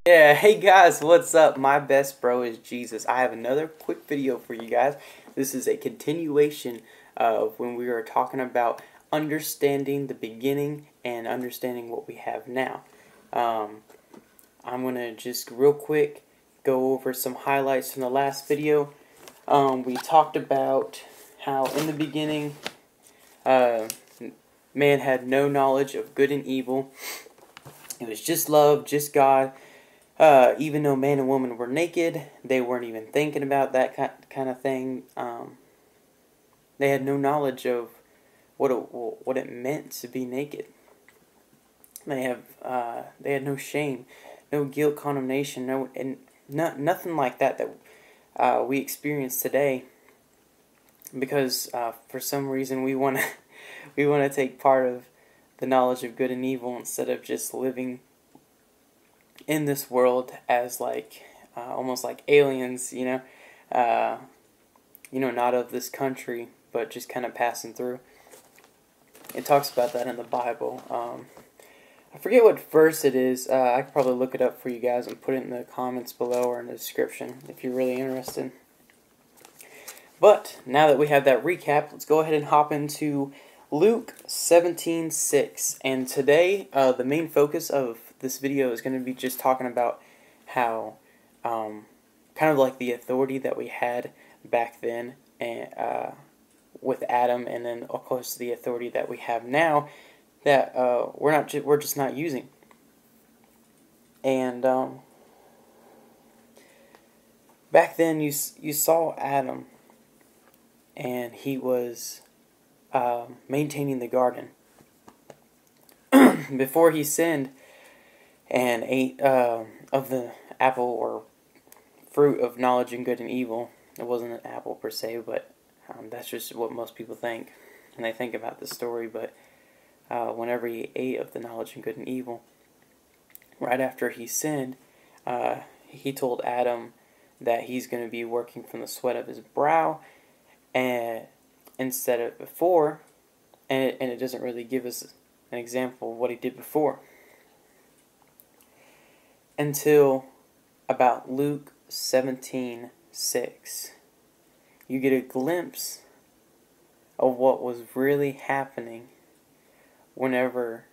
Yeah, hey guys, what's up? My best bro is Jesus. I have another quick video for you guys. This is a continuation of when we were talking about understanding the beginning and understanding what we have now. I'm going to just real quick go over some highlights from the last video. We talked about how in the beginning man had no knowledge of good and evil. It was just love, just God. Even though man and woman were naked, they weren't even thinking about that kind of thing. They had no knowledge of what it meant to be naked. They had no shame, no guilt, condemnation, nothing like that we experience today. Because for some reason we want to take part of the knowledge of good and evil instead of just living in this world as almost like aliens, not of this country, but just kind of passing through. It talks about that in the Bible. I forget what verse it is. I could probably look it up for you guys and put it in the comments below or in the description if you're really interested. But now that we have that recap, let's go ahead and hop into Luke 17:6. And today, the main focus of this video is going to be just talking about how, kind of like the authority that we had back then, and with Adam, and then of course the authority that we have now that we're just not using. And back then, you saw Adam, and he was maintaining the garden before he sinned and ate of the apple or fruit of knowledge and good and evil. It wasn't an apple per se, but that's just what most people think when they think about the story. But whenever he ate of the knowledge and good and evil, right after he sinned, he told Adam that he's going to be working from the sweat of his brow, and instead of before, and it doesn't really give us an example of what he did before until about Luke 17:6. You get a glimpse of what was really happening whenever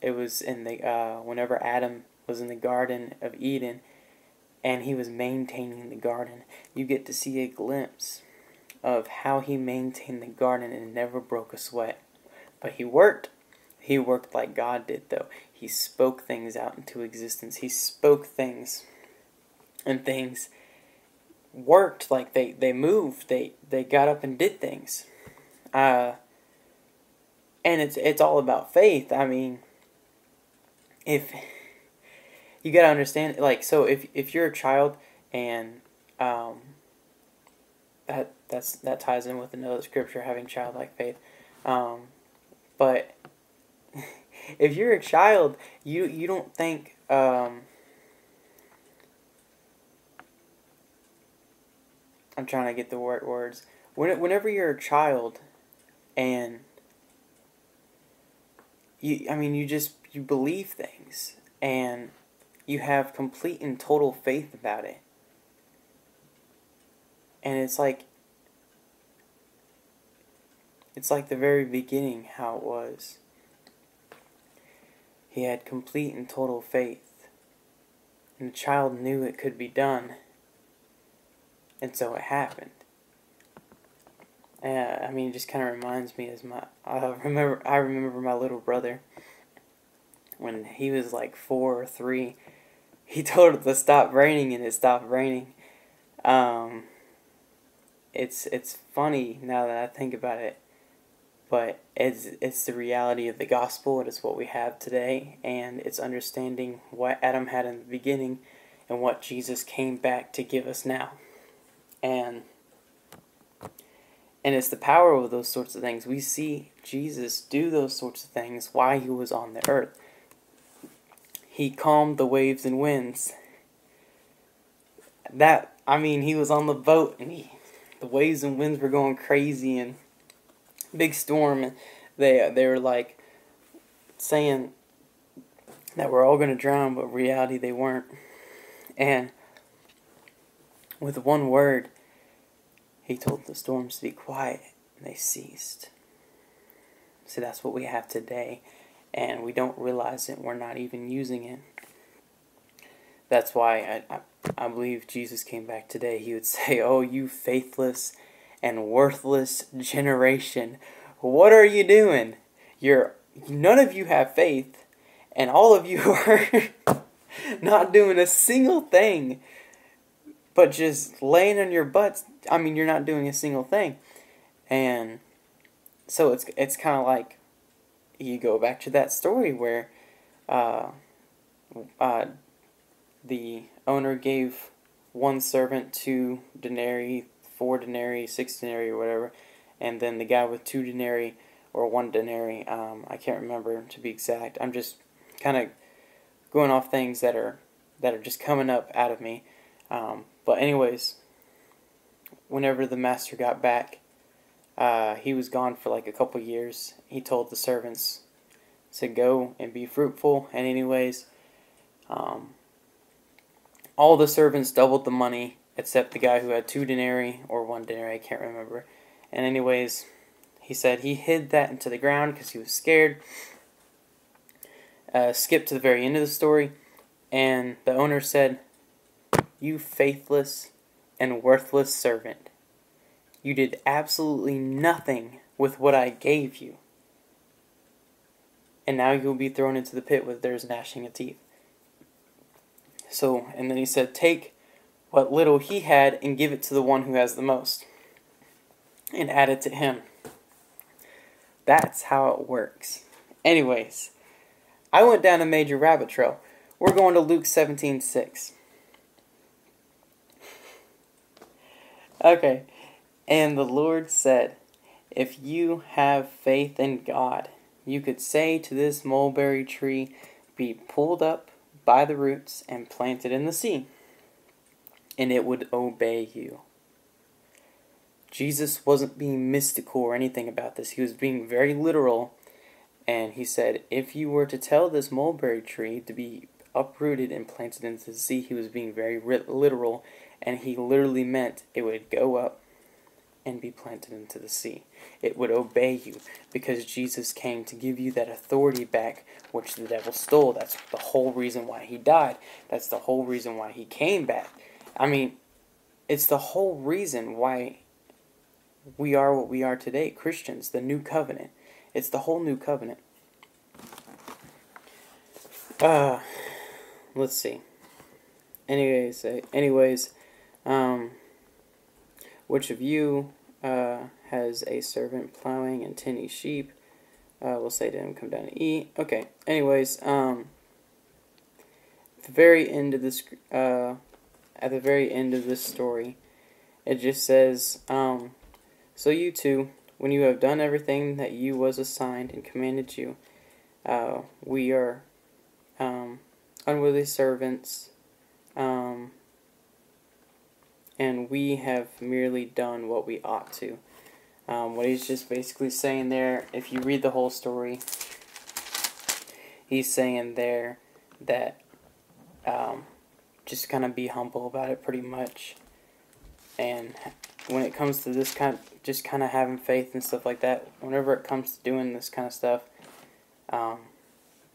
whenever Adam was in the Garden of Eden and he was maintaining the garden. You get to see a glimpse of how he maintained the garden and never broke a sweat. But he worked. He worked like God did, though. He spoke things out into existence. He spoke things, and things worked. Like they moved. They got up and did things. And it's all about faith. I mean, if you gotta understand, so if you're a child and that ties in with another scripture, having childlike faith. But if you're a child, you don't think I'm trying to get the words. Whenever you're a child, and you believe things, and you have complete and total faith about it. And it's like the very beginning, how it was. He had complete and total faith. And the child knew it could be done. And so it happened. It just kind of reminds me I remember my little brother, when he was like 4 or 3, he told it to stop raining, and it stopped raining. It's funny now that I think about it, but it's the reality of the gospel. It is what we have today, and it's understanding what Adam had in the beginning and what Jesus came back to give us now. And it's the power of those sorts of things. We see Jesus do those sorts of things while he was on the earth. He calmed the waves and winds. He was on the boat, and the waves and winds were going crazy, and big storm, and they were like saying that we're all going to drown, but in reality they weren't. And with one word, he told the storms to be quiet, and they ceased. So that's what we have today, and we don't realize it. We're not even using it. That's why I believe Jesus came back today. He would say, "Oh, you faithless and worthless generation, what are you doing? None of you have faith, and all of you are not doing a single thing, but just laying on your butts. I mean, you're not doing a single thing." And so it's kind of like you go back to that story where the owner gave one servant 2 denarii, 4 denarii, 6 denarii, or whatever, and then the guy with 2 denarii or 1 denarii, I can't remember to be exact. I'm just kind of going off things that are just coming up out of me. But anyways, whenever the master got back, he was gone for like a couple years. He told the servants to go and be fruitful. And anyways, all the servants doubled the money except the guy who had 2 denarii or 1 denarii, I can't remember. And anyways, he said he hid that into the ground because he was scared. Skip to the very end of the story, and the owner said, "You faithless and worthless servant. You did absolutely nothing with what I gave you. And now you'll be thrown into the pit where there's gnashing of teeth." So, and then he said, "Take what little he had and give it to the one who has the most, and add it to him." That's how it works. Anyways, I went down a major rabbit trail. We're going to Luke 17:6. Okay. "And the Lord said, if you have faith in God, you could say to this mulberry tree, be pulled up by the roots and planted in the sea, and it would obey you." Jesus wasn't being mystical or anything about this. He was being very literal. And he said, if you were to tell this mulberry tree to be uprooted and planted into the sea, he was being very literal. And he literally meant it would go up and be planted into the sea. It would obey you, because Jesus came to give you that authority back, which the devil stole. That's the whole reason why he died. That's the whole reason why he came back. I mean, it's the whole reason why we are what we are today, Christians, the new covenant. It's the whole new covenant. Let's see. Anyways, which of you has a servant plowing and tending sheep? We'll say to him, come down and eat. Okay. Anyways, at the very end of this, story, it just says, so you two, when you have done everything that you was assigned and commanded you, we are unworthy servants, and we have merely done what we ought to. What he's just basically saying there, if you read the whole story, he's saying there that just kind of be humble about it, pretty much. And when it comes to this just kind of having faith and stuff like that, whenever it comes to doing this kind of stuff,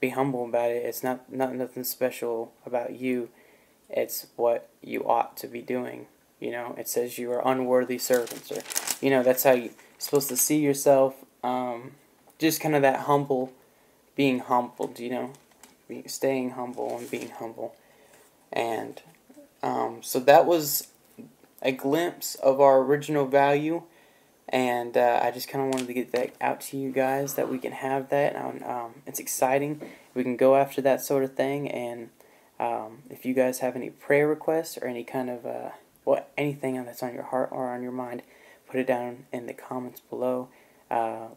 be humble about it. It's not nothing special about you. It's what you ought to be doing. You know, it says you are unworthy servants, or that's how you're supposed to see yourself. Just kind of that humble, being humbled. Staying humble and being humble. And so that was a glimpse of our original value, and I just kind of wanted to get that out to you guys, that we can have that. It's exciting. We can go after that sort of thing, and if you guys have any prayer requests or any kind of anything that's on your heart or on your mind, put it down in the comments below.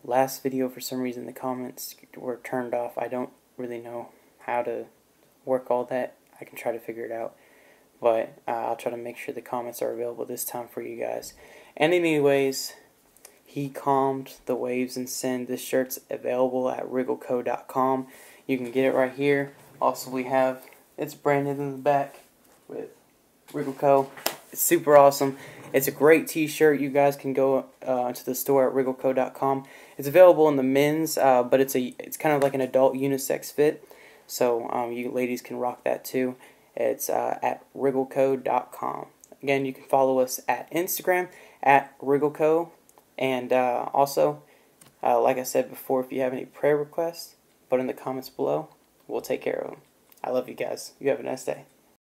Last video, for some reason, the comments were turned off. I don't really know how to work all that. I can try to figure it out. But I'll try to make sure the comments are available this time for you guys. And anyways, he calmed the waves and sin. This shirt's available at wriggleco.com. You can get it right here. Also, it's branded in the back with Wriggle Co. It's super awesome. It's a great t-shirt. You guys can go to the store at wriggleco.com. It's available in the men's, but it's kind of like an adult unisex fit. So you ladies can rock that too. It's at wriggleco.com. Again, you can follow us at Instagram at wriggleco. And also, like I said before, if you have any prayer requests, put in the comments below. We'll take care of them. I love you guys. You have a nice day.